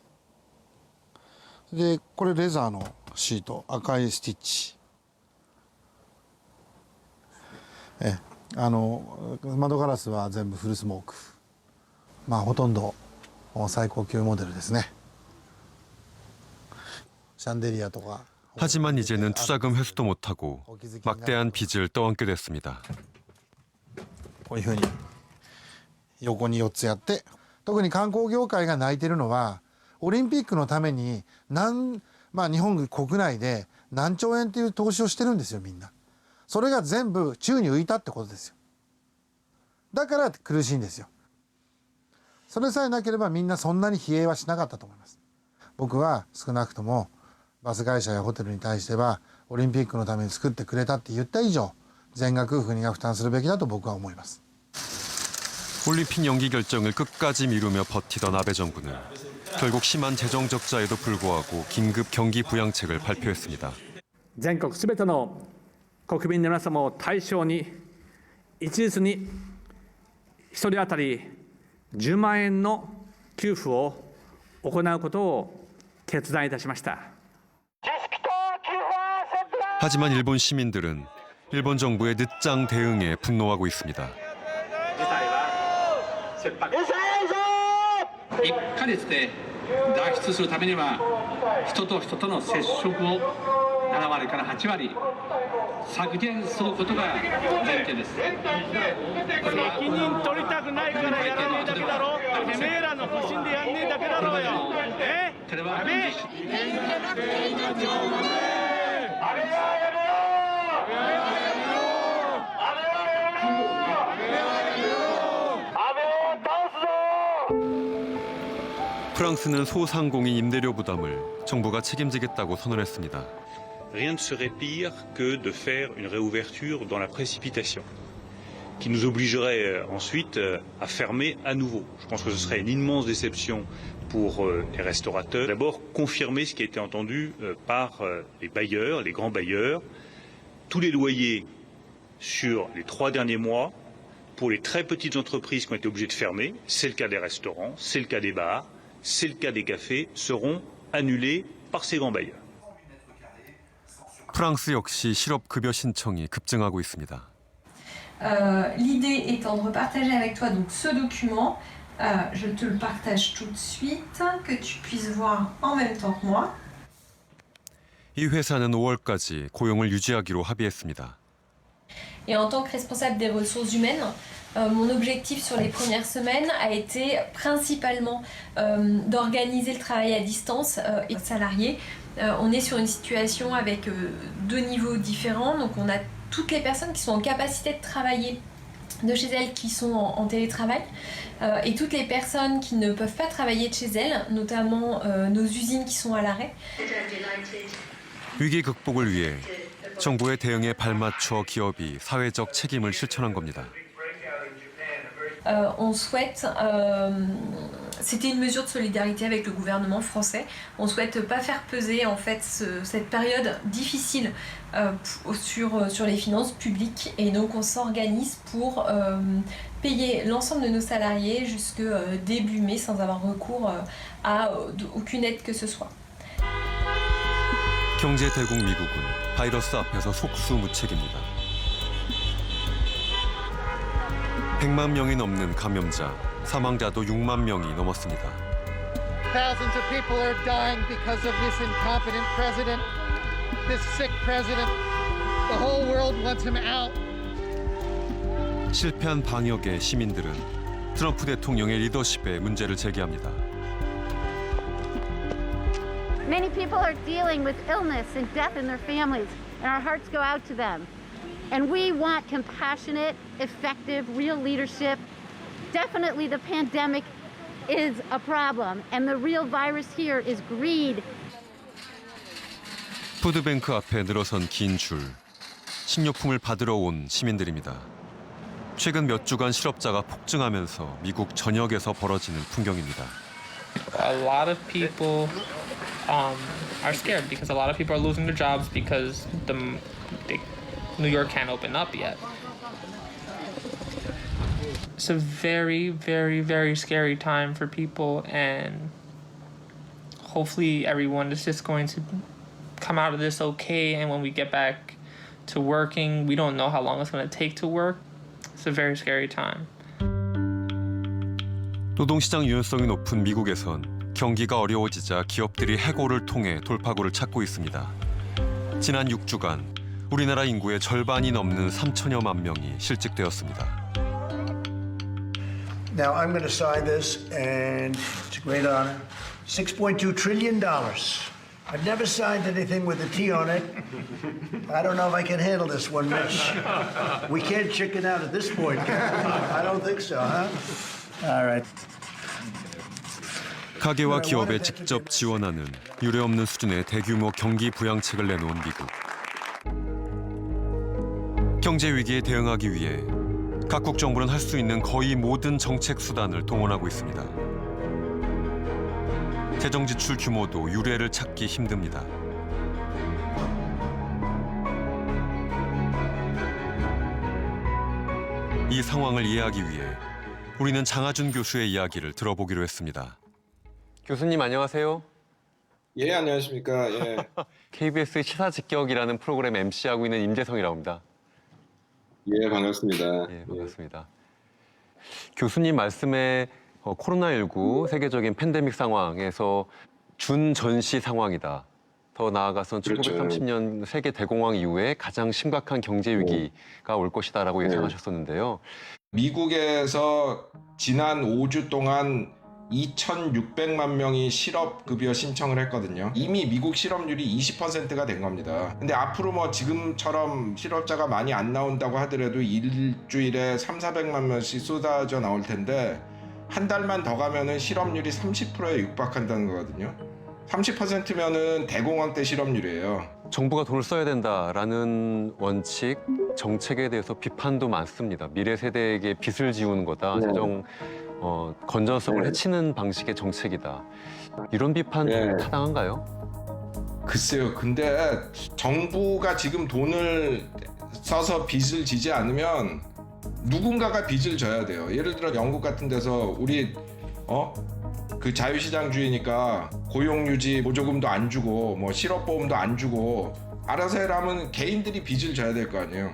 S2: でこれレザーのシート、赤いスティッチ。窓ガラスは全部フルスモーク。まあほとんど最高級モデルですね。シャンデリアとか。
S1: 하지만 이제는 투자금 회수도 못하고 막대한 빚을 떠안게 됐습니다.
S2: こういうふうに横に4つやって、特に観光業界が泣いてるのはオリンピックのために日本国内で何兆円っていう投資をしてるんですよ、みんな。それが全部宙に浮いたってことですよ。だから苦しいんですよ。それさえなければみんなそんなに疲弊はしなかったと思います。僕は少なくともバス会社やホテルに対してはオリンピックのために作ってくれたって言った以上全額国が負担するべきだと僕は思います。
S1: 올림픽 연기 결정을 끝까지 미루며 버티던 아베 정부는 결국 심한 재정 적자에도 불구하고 긴급 경기 부양책을 발표했습니다.
S5: 全国すべての国民の皆様を対象に一律に1人当たり10万円の給付を行うことを決断いたしました。
S1: 하지만 일본 시민들은 일본 정부의 늦장 대응에 분노하고 있습니다.
S5: 1ヶ月で脱出するためには人と人との接触を7割から8割削減することが前提です。責任取りたくないからやらねえだけだろ。てめえらの不信でやんねえだけだろうよ。テレワークの実施。
S1: 프랑스는 소상공인 임대료 부담을 정부가 책임지겠다고 선언했습니다.
S10: Rien ne serait pire que de faire une réouverture dans la précipitation, qui nous obligerait ensuite à fermer à nouveau. Je pense que ce serait une immense déception pour les restaurateurs. D'abord, confirmer ce qui a été entendu par les bailleurs, les grands bailleurs. Tous les loyers sur les 3 derniers mois pour les très petites entreprises qui ont été obligées de fermer, c'est le cas des restaurants, c'est le cas des bars, c'est le cas des cafés, seront annulés par ces grands bailleurs.
S1: 프랑스 역시 실업급여 신청이 급증하고 있습니다.
S12: L'idée étant de repartager avec toi donc ce document, je te le partage tout de suite, que tu puisses voir en même temps que moi.
S1: 이 회사는 5월까지 고용을 유지하기로 합의했습니다.
S12: Et en tant que responsable des ressources humaines, mon objectif sur les premières semaines a été principalement d'organiser le travail à distance et salariés. On est sur une situation avec 2 niveaux différents, donc on a toutes les personnes qui sont en capacité de travailler de chez elles qui sont en télétravail et toutes les personnes qui ne peuvent pas travailler de chez elles, notamment nos usines qui sont à l'arrêt.
S1: 위기 극복을 위해 정부의 대응에 발맞춰 기업이 사회적 책임을 실천한 겁니다.
S12: On souhaite, c'était une mesure de solidarité avec le gouvernement français. On souhaite pas faire peser en fait cette période difficile sur les finances publiques et donc on s'organise pour payer l'ensemble de nos salariés jusque début mai sans avoir recours à aucune aide que ce soit.
S1: 경제 대국 미국은 바이러스 앞에서 속수무책입니다. 100만 명이 넘는 감염자, 사망자도 6만 명이 넘었습니다.
S13: Thousands of people are dying because of this incompetent president, this sick president. The whole world wants him out.
S1: 실패한 방역에 시민들은 트럼프 대통령의 리더십에 문제를 제기합니다.
S14: Many people are dealing with illness and death in their families, and our hearts go out to them. And we want compassionate, effective, real leadership. Definitely the pandemic is a problem, and the real virus here is greed.
S1: 푸드뱅크 앞에 늘어선 긴 줄, 식료품을 받으러 온 시민들입니다. 최근 몇 주간 실업자가 폭증하면서 미국 전역에서 벌어지는 풍경입니다.
S16: A lot of people are scared because a lot of people are losing their jobs because New York can't open up yet. It's a very, very, very scary time for people, and hopefully everyone is just going to come out of this okay, and when we get back to working, we don't know how long it's going to take to work. It's a very scary time.
S1: 노동시장 유연성이 높은 미국에선 경기가 어려워지자 기업들이 해고를 통해 돌파구를 찾고 있습니다. 지난 6주간 우리나라 인구의 절반이 넘는 3천여만 명이 실직되었습니다.
S17: Now I'm going to sign this, and it's a great honor. $6.2 trillion. I've never signed anything with a T on it. I don't know if I can handle this one, Mitch. We can't chicken out at this point, can we? I don't think so, huh? All right.
S1: 가게와 기업에 직접 지원하는 유례없는 수준의 대규모 경기 부양책을 내놓은 미국. 경제 위기에 대응하기 위해 각국 정부는 할 수 있는 거의 모든 정책 수단을 동원하고 있습니다. 재정 지출 규모도 유례를 찾기 힘듭니다. 이 상황을 이해하기 위해 우리는 장하준 교수의 이야기를 들어보기로 했습니다. 교수님 안녕하세요.
S18: 예, 안녕하십니까. 예.
S1: KBS 시사직격이라는 프로그램 MC하고 있는 임재성이라고 합니다.
S18: 예, 반갑습니다.
S1: 예, 반갑습니다. 교수님 말씀에 코로나19 세계적인 팬데믹 상황에서 준전시 상황이다. 더 나아가선
S18: 그렇죠.
S1: 1930년 세계 대공황 이후에 가장 심각한 경제 위기가 올 것이다라고 예상하셨었는데요.
S18: 미국에서 지난 5주 동안 2,600만 명이 실업급여 신청을 했거든요. 이미 미국 실업률이 20%가 된 겁니다. 근데 앞으로 뭐 지금처럼 실업자가 많이 안 나온다고 하더라도 일주일에 300~400만 명씩 쏟아져 나올 텐데 한 달만 더 가면은 실업률이 30%에 육박한다는 거거든요. 30%면은 대공황 때 실업률이에요.
S1: 정부가 돈을 써야 된다라는 원칙, 정책에 대해서 비판도 많습니다. 미래 세대에게 빚을 지우는 거다. 재정 건전성을 해치는 방식의 정책이다. 이런 비판 타당한가요?
S18: 글쎄요. 근데 정부가 지금 돈을 써서 빚을 지지 않으면 누군가가 빚을 져야 돼요. 예를 들어 영국 같은 데서 우리 그 자유시장주의니까 고용유지 보조금도 안 주고 뭐 실업보험도 안 주고 알아서 해라면 개인들이 빚을 져야 될 거 아니에요.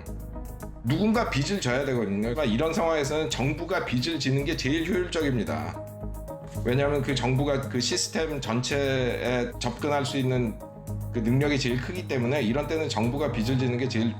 S18: 누군가 빚을 져야 되거든요. 그러니까 이런 상황에서는 정부가 빚을 지는 게 제일 효율적입니다. 왜냐하면 그 정부가 그 시스템 전체에 접근할 수 있는 그 능력이 제일 크기 때문에 이런 때는 정부가 빚을 지는 게 제일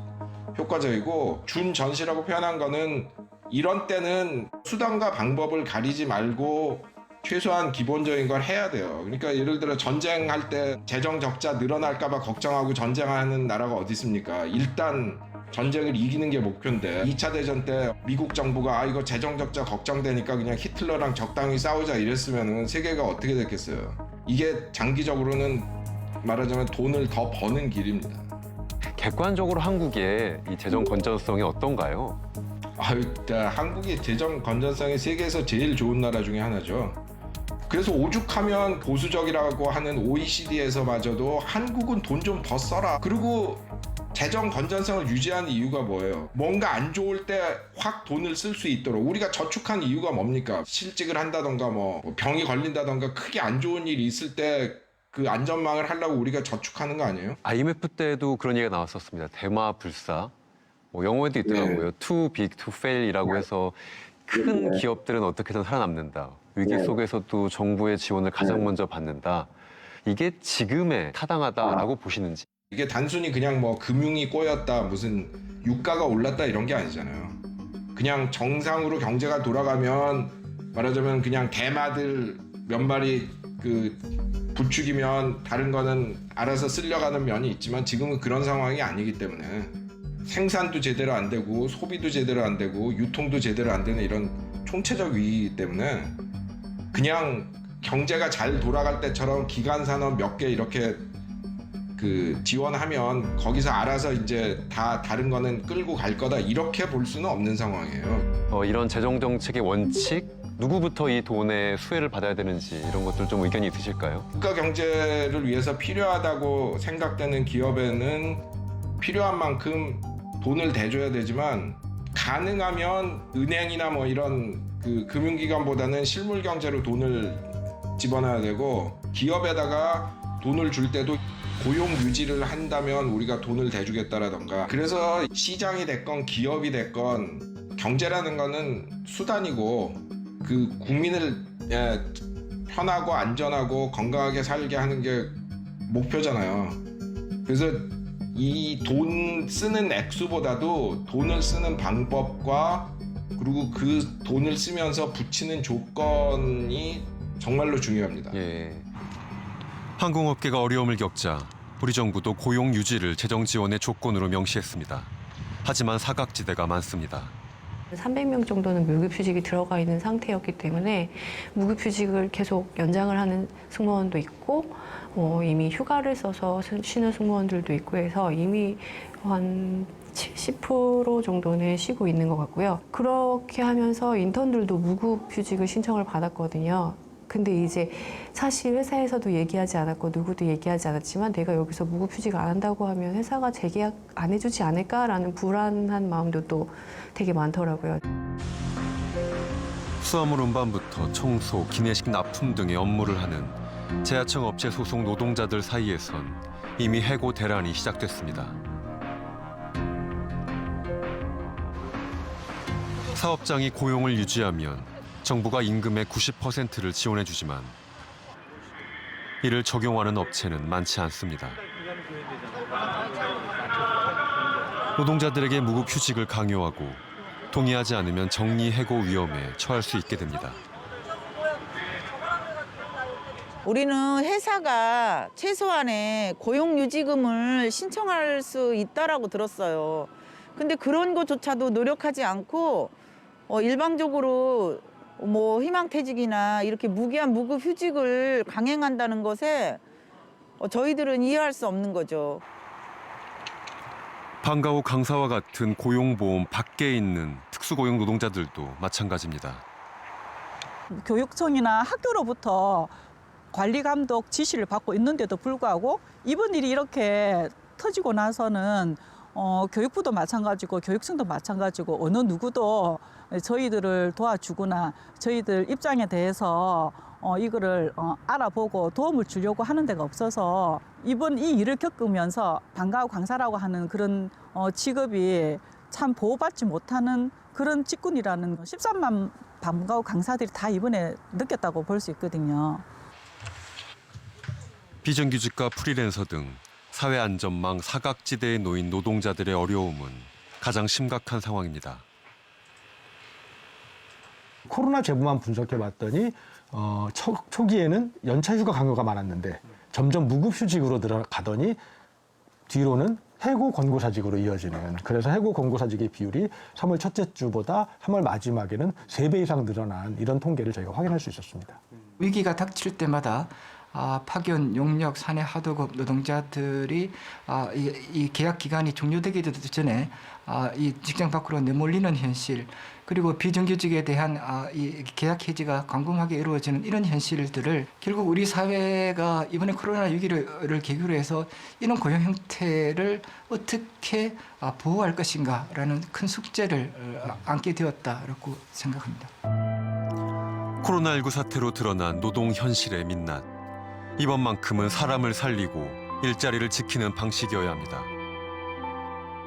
S18: 효과적이고, 준전시라고 표현한 거는 이런 때는 수단과 방법을 가리지 말고 최소한 기본적인 걸 해야 돼요. 그러니까 예를 들어 전쟁할 때 재정 적자 늘어날까 봐 걱정하고 전쟁하는 나라가 어디 있습니까? 일단 전쟁을 이기는 게 목표인데 2차 대전 때 미국 정부가 이거 재정 적자 걱정되니까 그냥 히틀러랑 적당히 싸우자 이랬으면 세계가 어떻게 됐겠어요. 이게 장기적으로는 말하자면 돈을 더 버는 길입니다.
S1: 객관적으로 한국의 이 재정 건전성이 어떤가요?
S18: 한국이 재정 건전성이 세계에서 제일 좋은 나라 중에 하나죠. 그래서 오죽하면 보수적이라고 하는 OECD에서마저도 한국은 돈 좀 더 써라. 그리고 재정 건전성을 유지하는 이유가 뭐예요? 뭔가 안 좋을 때 확 돈을 쓸 수 있도록. 우리가 저축한 이유가 뭡니까? 실직을 한다던가 뭐 병이 걸린다던가 크게 안 좋은 일이 있을 때 그 안전망을 하려고 우리가 저축하는 거 아니에요?
S1: IMF 때도 그런 얘기가 나왔었습니다. 대마 불사. 뭐 영어에도 있더라고요. Too big to fail이라고 해서 큰 기업들은 어떻게든 살아남는다. 위기 속에서도 정부의 지원을 가장 먼저 받는다. 이게 지금에 타당하다라고 보시는지.
S18: 이게 단순히 그냥 뭐 금융이 꼬였다, 무슨 유가가 올랐다 이런 게 아니잖아요. 그냥 정상으로 경제가 돌아가면 말하자면 그냥 대마들 몇 마리 그 부추기면 다른 거는 알아서 쓸려가는 면이 있지만 지금은 그런 상황이 아니기 때문에 생산도 제대로 안 되고 소비도 제대로 안 되고 유통도 제대로 안 되는 이런 총체적 위기 때문에 그냥 경제가 잘 돌아갈 때처럼 기간 산업 몇 개 이렇게 그 지원하면 거기서 알아서 이제 다 다른 거는 끌고 갈 거다 이렇게 볼 수는 없는 상황이에요.
S1: 이런 재정 정책의 원칙, 누구부터 이 돈의 수혜를 받아야 되는지 이런 것들 좀 의견이 있으실까요?
S18: 국가 경제를 위해서 필요하다고 생각되는 기업에는 필요한 만큼 돈을 대줘야 되지만 가능하면 은행이나 뭐 이런 그 금융기관보다는 실물 경제로 돈을 집어넣어야 되고, 기업에다가 돈을 줄 때도 고용 유지를 한다면 우리가 돈을 대주겠다라던가. 그래서 시장이 됐건 기업이 됐건 경제라는 거는 수단이고 그 국민을 편하고 안전하고 건강하게 살게 하는 게 목표잖아요. 그래서 이 돈 쓰는 액수보다도 돈을 쓰는 방법과 그리고 그 돈을 쓰면서 붙이는 조건이 정말로 중요합니다.
S1: 항공업계가 어려움을 겪자 우리 정부도 고용 유지를 재정 지원의 조건으로 명시했습니다. 하지만 사각지대가 많습니다.
S4: 300명 정도는 무급휴직이 들어가 있는 상태였기 때문에 무급휴직을 계속 연장을 하는 승무원도 있고 이미 휴가를 써서 쉬는 승무원들도 있고 해서 이미 한 70% 정도는 쉬고 있는 것 같고요. 그렇게 하면서 인턴들도 무급휴직을 신청을 받았거든요. 근데 이제 사실 회사에서도 얘기하지 않았고 누구도 얘기하지 않았지만 내가 여기서 무급휴직 안 한다고 하면 회사가 재계약 안 해주지 않을까라는 불안한 마음도 또 되게 많더라고요.
S1: 수화물 운반부터 청소, 기내식 납품 등의 업무를 하는 제하청 업체 소속 노동자들 사이에선 이미 해고 대란이 시작됐습니다. 사업장이 고용을 유지하면 정부가 임금의 90%를 지원해주지만 이를 적용하는 업체는 많지 않습니다. 노동자들에게 무급휴직을 강요하고 동의하지 않으면 정리해고 위험에 처할 수 있게 됩니다.
S11: 우리는 회사가 최소한의 고용유지금을 신청할 수 있다라고 들었어요. 근데 그런 것조차도 노력하지 않고 일방적으로 뭐 희망퇴직이나 이렇게 무기한 무급휴직을 강행한다는 것에 저희들은 이해할 수 없는 거죠.
S1: 방과후 강사와 같은 고용보험 밖에 있는 특수고용 노동자들도 마찬가지입니다.
S15: 교육청이나 학교로부터 관리감독 지시를 받고 있는데도 불구하고 이번 일이 이렇게 터지고 나서는 교육부도 마찬가지고 교육청도 마찬가지고 어느 누구도 저희들을 도와주거나 저희들 입장에 대해서 이거를 알아보고 도움을 주려고 하는 데가 없어서 이번 이 일을 겪으면서 방과후 강사라고 하는 그런 직업이 참 보호받지 못하는 그런 직군이라는 13만 방과후 강사들이 다 이번에 느꼈다고 볼 수 있거든요.
S1: 비정규직과 프리랜서 등 사회 안전망 사각지대에 놓인 노동자들의 어려움은 가장 심각한 상황입니다.
S19: 코로나 제보만 분석해봤더니 초기에는 연차휴가 강요가 많았는데 점점 무급휴직으로 들어가더니 뒤로는 해고 권고사직으로 이어지는, 그래서 해고 권고사직의 비율이 3월 첫째 주보다 3월 마지막에는 3배 이상 늘어난 이런 통계를 저희가 확인할 수 있었습니다.
S20: 위기가 닥칠 때마다 파견, 용역, 사내 하도급 노동자들이 이 계약 기간이 종료되기 전에 이 직장 밖으로 내몰리는 현실, 그리고 비정규직에 대한 이 계약 해지가 광범하게 이루어지는 이런 현실들을 결국 우리 사회가 이번에 코로나 위기를 계기로 해서 이런 고용 형태를 어떻게 보호할 것인가라는 큰 숙제를 안게 되었다라고 생각합니다.
S1: 코로나19 사태로 드러난 노동 현실의 민낯. 이번만큼은 사람을 살리고 일자리를 지키는 방식이어야 합니다.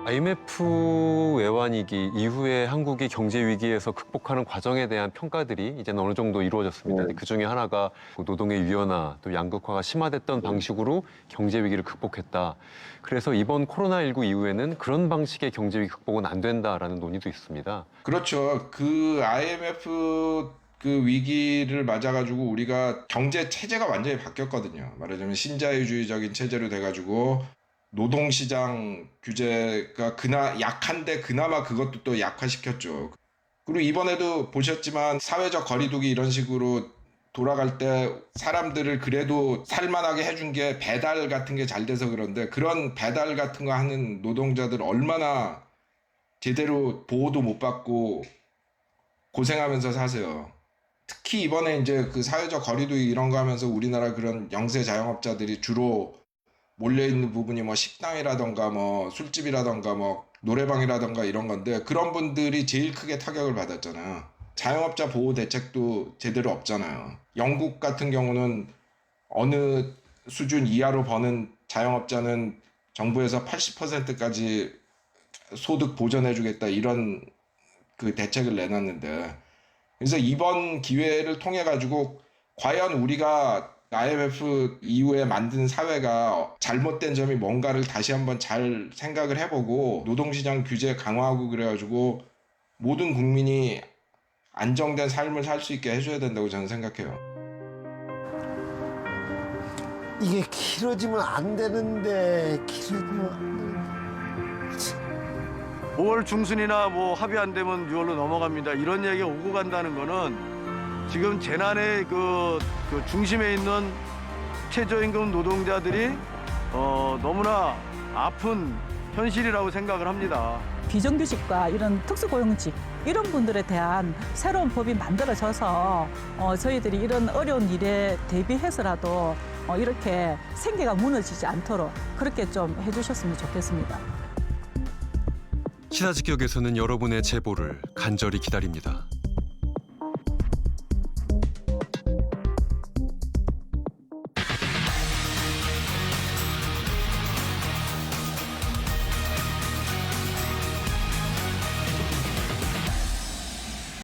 S1: IMF 외환위기 이후에 한국이 경제 위기에서 극복하는 과정에 대한 평가들이 이제는 어느 정도 이루어졌습니다. 그 중에 하나가 노동의 유연화, 또 양극화가 심화됐던 방식으로 경제 위기를 극복했다. 그래서 이번 코로나19 이후에는 그런 방식의 경제 위기 극복은 안 된다라는 논의도 있습니다.
S18: 그렇죠. 그 IMF 그 위기를 맞아가지고 우리가 경제 체제가 완전히 바뀌었거든요. 말하자면 신자유주의적인 체제로 돼가지고 노동시장 규제가 약한데 그나마 그것도 또 약화시켰죠. 그리고 이번에도 보셨지만 사회적 거리두기 이런 식으로 돌아갈 때 사람들을 그래도 살만하게 해준 게 배달 같은 게 잘 돼서 그런데, 그런 배달 같은 거 하는 노동자들 얼마나 제대로 보호도 못 받고 고생하면서 사세요. 특히 이번에 이제 그 사회적 거리두기 이런 거 하면서 우리나라 그런 영세 자영업자들이 주로 몰려있는 부분이 뭐 식당이라던가 뭐 술집이라던가 뭐 노래방이라던가 이런 건데, 그런 분들이 제일 크게 타격을 받았잖아요. 자영업자 보호 대책도 제대로 없잖아요. 영국 같은 경우는 어느 수준 이하로 버는 자영업자는 정부에서 80%까지 소득 보전해주겠다 이런 그 대책을 내놨는데, 그래서 이번 기회를 통해 가지고 과연 우리가 IMF 이후에 만든 사회가 잘못된 점이 뭔가를 다시 한번 잘 생각을 해보고 노동시장 규제 강화하고 그래가지고 모든 국민이 안정된 삶을 살 수 있게 해줘야 된다고 저는 생각해요.
S8: 이게 길어지면 안 되는데 길어지면 안 되는데.
S22: 5월 중순이나 뭐 합의 안 되면 6월로 넘어갑니다. 이런 얘기가 오고 간다는 거는 지금 재난의 그 중심에 있는 최저임금 노동자들이 너무나 아픈 현실이라고 생각을 합니다.
S15: 비정규직과 이런 특수고용직 이런 분들에 대한 새로운 법이 만들어져서 저희들이 이런 어려운 일에 대비해서라도 이렇게 생계가 무너지지 않도록 그렇게 좀 해주셨으면 좋겠습니다.
S1: 시사직격에서는 여러분의 제보를 간절히 기다립니다.